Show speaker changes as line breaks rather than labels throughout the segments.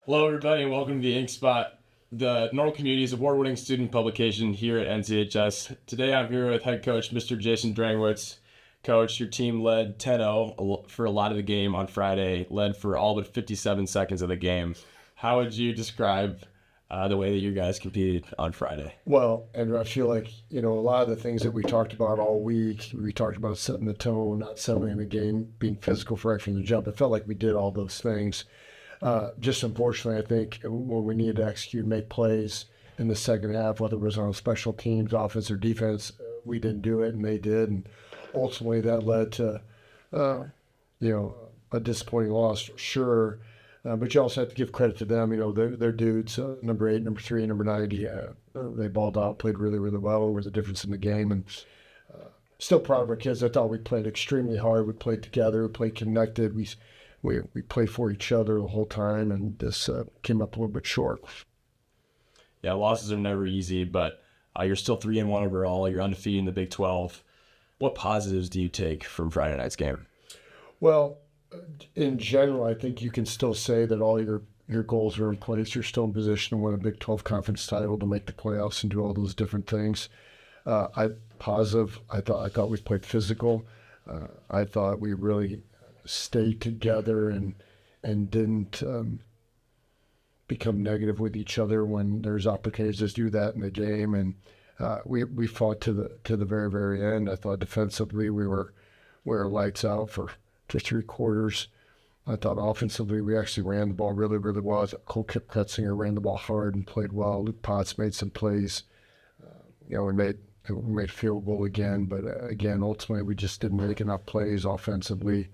Hello, everybody, and welcome to the Ink Spot, the Normal Community's award-winning student publication here at NCHS. Today, I'm here with head coach Mr. Jason Drengwitz. Coach, your team led 10-0 for a lot of the game on Friday, led for all but 57 seconds of the game. How would you describe the way that you guys competed on Friday?
Well, and I feel like, a lot of the things that we talked about all week, we talked about setting the tone, not settling the game, being physical right from the jump. It felt like we did all those things. Just unfortunately, I think when we needed to execute, make plays in the second half, whether it was on special teams, offense, or defense, we didn't do it, and they did. And ultimately, that led to, a disappointing loss for sure. But you also have to give credit to them. They're dudes, number 8, number 3, number 90. They balled out, played really, really well. It was a difference in the game. And still proud of our kids. I thought we played extremely hard. We played together. We played connected. We played for each other the whole time, and this came up a little bit short.
Yeah, losses are never easy, but you're still 3-1 overall. You're undefeated in the Big 12. What positives do you take from Friday night's game?
Well, in general, I think you can still say that all your goals are in place. You're still in position to win a Big 12 conference title, to make the playoffs, and do all those different things. I thought we played physical. I thought we really stayed together and didn't become negative with each other when there's opportunities to do that in the game. And we fought to the very, very end. I thought defensively we were lights out for 3 quarters. I thought offensively we actually ran the ball really, really well. Cole Kipketzinger ran the ball hard and played well. Luke Potts made some plays. We made field goal again, but again, ultimately we just didn't make enough plays offensively,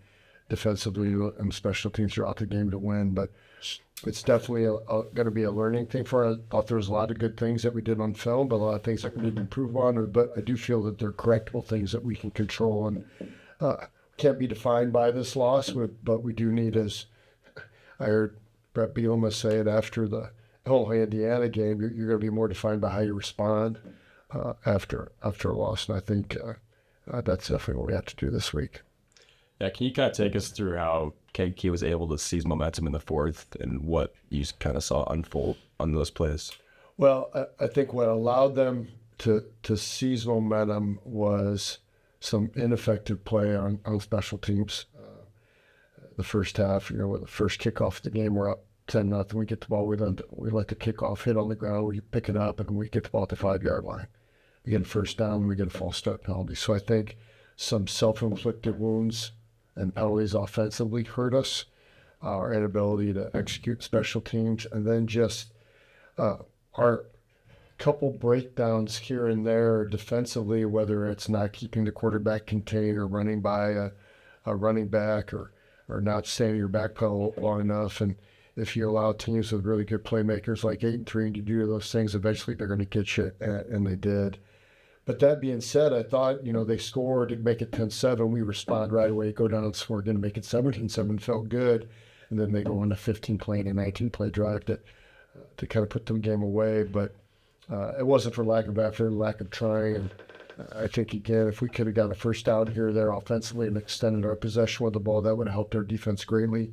defensively, and special teams throughout the game to win. But it's definitely going to be a learning thing for us. I thought there was a lot of good things that we did on film, but a lot of things that we need to improve on. But I do feel that they're correctable things that we can control and can't be defined by this loss. But we do need, as I heard Brett Bielema say it after the Illinois Indiana game, you're going to be more defined by how you respond after a loss. And I think that's definitely what we have to do this week.
Yeah, can you kind of take us through how Kankakee was able to seize momentum in the fourth and what you kind of saw unfold on those plays?
Well, I think what allowed them to seize momentum was some ineffective play on special teams. The first half, with the first kickoff of the game, we're up 10-0. We get the ball, we let the kickoff hit on the ground, we pick it up, and we get the ball at the 5-yard line. We get a first down, and we get a false start penalty. So I think some self-inflicted wounds and penalties offensively hurt us, our inability to execute special teams, and then just our couple breakdowns here and there defensively, whether it's not keeping the quarterback contained or running by a running back or not staying your back pedal long enough. And if you allow teams with really good playmakers like 8-3 to do those things, eventually they're going to get you, and they did. But that being said, I thought, they scored to make it 10-7. We respond right away, go down and score again to make it 17-7. Felt good. And then they go on a 15-play and a 19-play drive to kind of put the game away. But it wasn't for lack of effort, lack of trying. And I think, again, if we could have got a first down here or there offensively and extended our possession with the ball, that would have helped our defense greatly.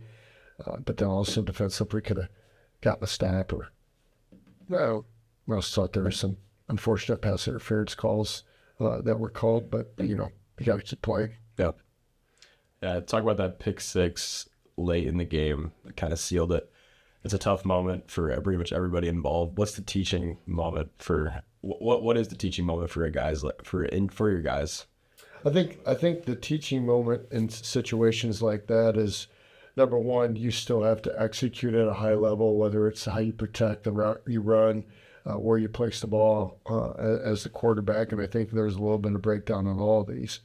But then also defensively could have gotten a snap or, I also thought there was some unfortunate pass interference calls that were called, but, you got to keep playing.
Yeah. Yeah, talk about that pick six late in the game. It kind of sealed it. It's a tough moment for pretty much everybody involved. What's the teaching moment for what is the teaching moment for your guys for your guys?
I think the teaching moment in situations like that is, number one, you still have to execute at a high level, whether it's how you protect the route you run, where you place the ball as the quarterback. And I think there's a little bit of breakdown on all of these.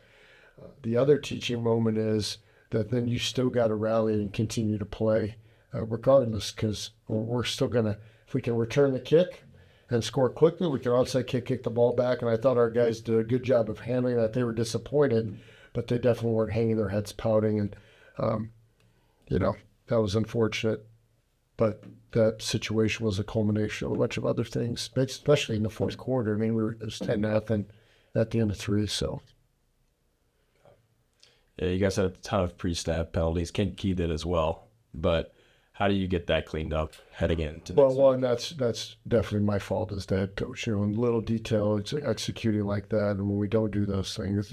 The other teaching moment is that then you still got to rally and continue to play regardless, because we're still going to, if we can return the kick and score quickly, we can onside kick the ball back. And I thought our guys did a good job of handling that. They were disappointed, but they definitely weren't hanging their heads pouting. And, that was unfortunate. But that situation was a culmination of a bunch of other things, especially in the fourth quarter. I mean, it was 10-0 at the end of 3, so.
Yeah, you guys had a ton of pre-snap penalties. Kankakee did as well. But How do you get that cleaned up heading into
Well, one, that's definitely my fault as the head coach. In little detail, it's executing like that, and when we don't do those things,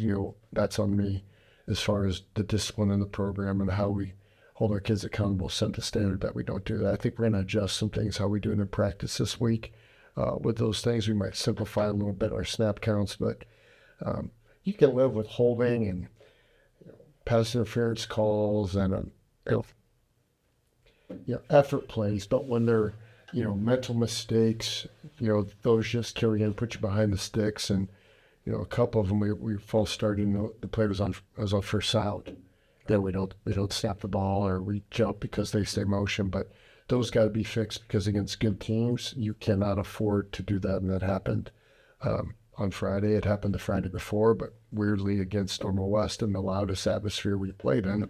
that's on me as far as the discipline in the program and how we hold our kids accountable, set the standard that we don't do that. I think we're going to adjust some things, how we do it in practice this week. With those things, we might simplify a little bit our snap counts, but you can live with holding and pass interference calls and effort plays, but when they're mental mistakes, those just carry in, put you behind the sticks, and a couple of them we false started. The play was on first out. Then we don't snap the ball or we jump because they stay motion, but those got to be fixed because against good teams you cannot afford to do that, and that happened on Friday. It happened the Friday before, but weirdly against Normal West in the loudest atmosphere we played in,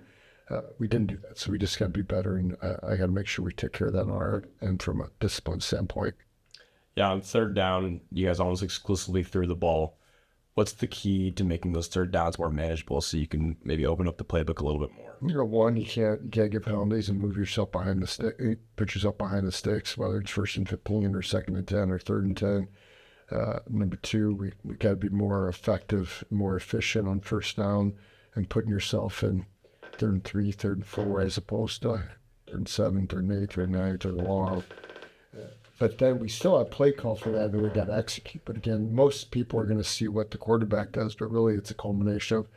we didn't do that. So we just got to be better, and I got to make sure we take care of that on our end from a discipline standpoint.
Yeah, on third down, you guys almost exclusively threw the ball. What's the key to making those third downs more manageable so you can maybe open up the playbook a little bit more?
One, you can't get penalties and move yourself behind the stick, put yourself behind the sticks, whether it's 1st and 15 or 2nd and 10 or 3rd and 10. Number two, we got to be more effective, more efficient on first down and putting yourself in 3rd and 3, 3rd and 4, as opposed to 3rd and 7, 3rd and 8, 3rd and 9, 3rd and long. But then we still have play call for that, and we got to execute. But again, most people are going to see what the quarterback does, but really it's a culmination of,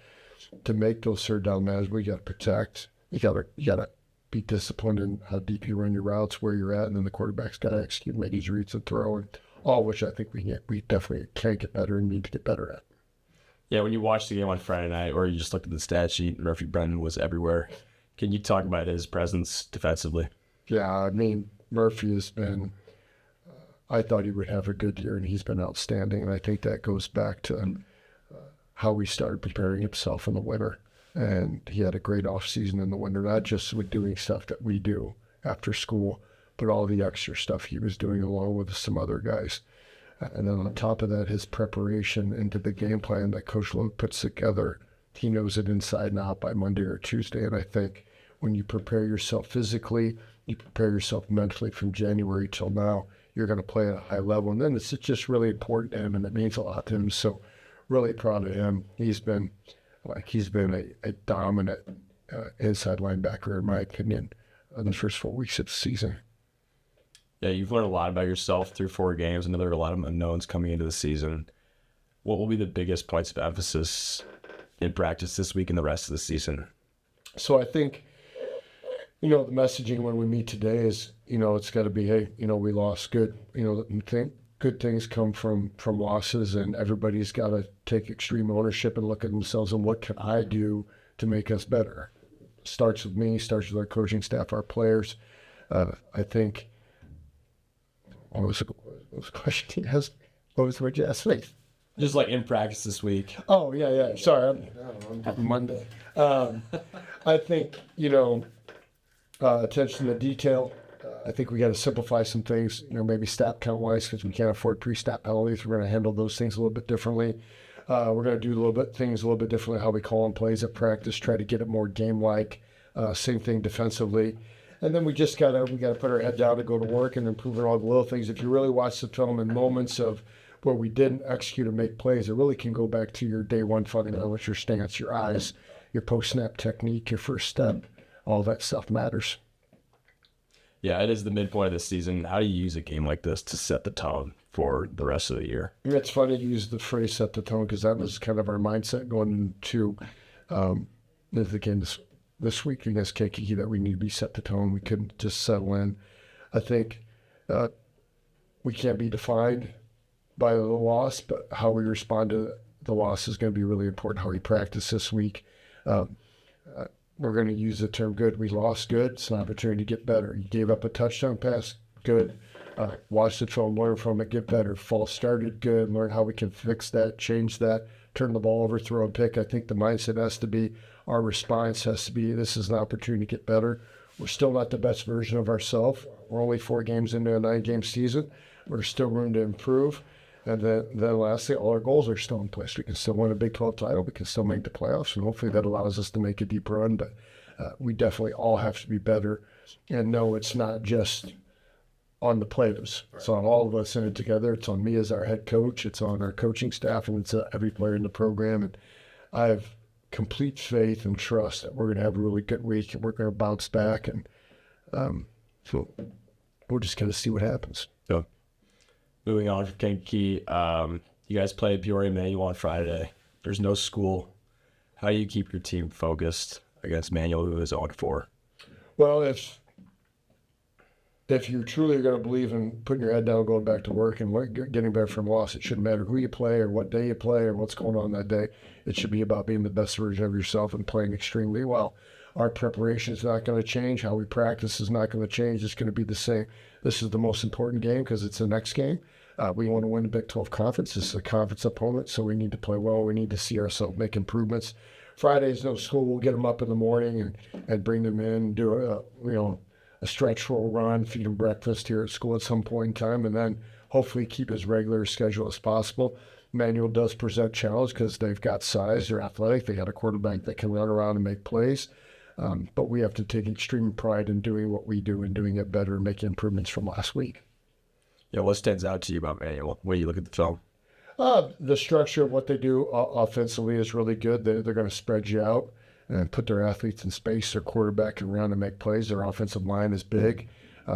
to make those third down manageable, you got to protect. You got to be disciplined in how deep you run your routes, where you're at, and then the quarterback's got to execute, make his reads and throw, and all which I think we definitely can get better and need to get better at.
Yeah, when you watched the game on Friday night, or you just looked at the stat sheet, Murphy Brennan was everywhere. Can you talk about his presence defensively?
Yeah, I mean, Murphy has been, I thought he would have a good year, and he's been outstanding. And I think that goes back to how he started preparing himself in the winter. And he had a great offseason in the winter, not just with doing stuff that we do after school, but all the extra stuff he was doing along with some other guys. And then on top of that, his preparation into the game plan that Coach Logue puts together, he knows it inside and out by Monday or Tuesday. And I think when you prepare yourself physically, you prepare yourself mentally from January till now, you're going to play at a high level. And then it's just really important to him, and it means a lot to him. So really proud of him. He's been a dominant inside linebacker, in my opinion, in the first 4 weeks of the season.
Yeah, you've learned a lot about yourself through 4 games. I know there are a lot of unknowns coming into the season. What will be the biggest points of emphasis in practice this week and the rest of the season?
So I think, the messaging when we meet today is, it's got to be, hey, we lost good. Good things come from losses, and everybody's got to take extreme ownership and look at themselves and what can I do to make us better. Starts with me, starts with our coaching staff, our players. I think. What was the question you asked? What you asked me?
Just like in practice this week.
Oh, yeah. Sorry, I'm Monday. I think, attention to detail. I think we got to simplify some things, maybe stat count-wise, because we can't afford pre-stat penalties. We're going to handle those things a little bit differently. We're going to do things a little bit differently, how we call on plays at practice, try to get it more game-like. Same thing defensively. And then we got to put our head down and go to work and improve on all the little things. If you really watch the film in moments of where we didn't execute and make plays, it really can go back to your day one fundamentals, your stance, your eyes, your post-snap technique, your first step. All that stuff matters.
Yeah, it is the midpoint of the season. How do you use a game like this to set the tone for the rest of the year?
It's funny to use the phrase set the tone because that was kind of our mindset going into the game this week against Kankakee, that we need to be set the tone. We couldn't just settle in. I think we can't be defined by the loss, but how we respond to the loss is going to be really important, how we practice this week. We're going to use the term good. We lost good. It's an opportunity to get better. You gave up a touchdown pass, good. Watch the film, learn from it, get better. False started, good. Learn how we can fix that, change that, turn the ball over, throw a pick. I think the mindset has to be, our response has to be, this is an opportunity to get better. We're still not the best version of ourselves. We're only 4 games into a 9-game season. There's still room to improve. And then lastly, all our goals are still in place. We can still win a Big 12 title. We can still make the playoffs, and hopefully that allows us to make a deep run. But we definitely all have to be better and know it's not just on the players. It's on all of us in it together. It's on me as our head coach. It's on our coaching staff, and it's every player in the program. And I have complete faith and trust that we're going to have a really good week, and we're going to bounce back. And so we're just going to see what happens.
So, moving on from Kankakee, you guys played Peoria Manual on Friday. There's no school. How do you keep your team focused against Manual, who is 0-4?
Well, if you truly are going to believe in putting your head down, going back to work, and getting better from loss, it shouldn't matter who you play or what day you play or what's going on that day. It should be about being the best version of yourself and playing extremely well. Our preparation is not going to change. How we practice is not going to change. It's going to be the same. This is the most important game because it's the next game. We want to win the Big 12 Conference. This is a conference opponent, so we need to play well. We need to see ourselves make improvements. Friday's no school. We'll get them up in the morning and bring them in, do a stretch roll run, feed them breakfast here at school at some point in time, and then hopefully keep as regular a schedule as possible. Manual does present challenge because they've got size, they're athletic, they got a quarterback that can run around and make plays. But we have to take extreme pride in doing what we do and doing it better and making improvements from last week.
Yeah, what stands out to you about Manual when you look at the film?
The structure of what they do offensively is really good. They're going to spread you out and put their athletes in space. Their quarterback can run and make plays. Their offensive line is big.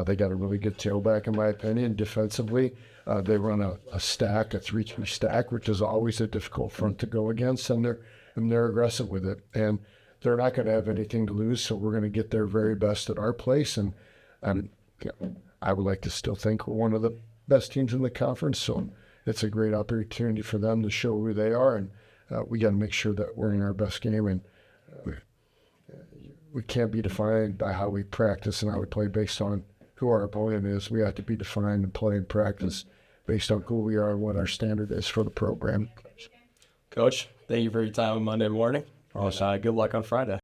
They got a really good tailback, in my opinion. Defensively, they run a stack, a 3-3 stack, which is always a difficult front to go against, and they're aggressive with it. And they're not going to have anything to lose, so we're going to get their very best at our place. And I would like to still think we're one of the best teams in the conference, so it's a great opportunity for them to show who they are, and we got to make sure that we're in our best game. And we can't be defined by how we practice and how we play based on who our opponent is. We have to be defined and play and practice based on who we are and what our standard is for the program.
Coach, thank you for your time on Monday morning. Good luck on Friday.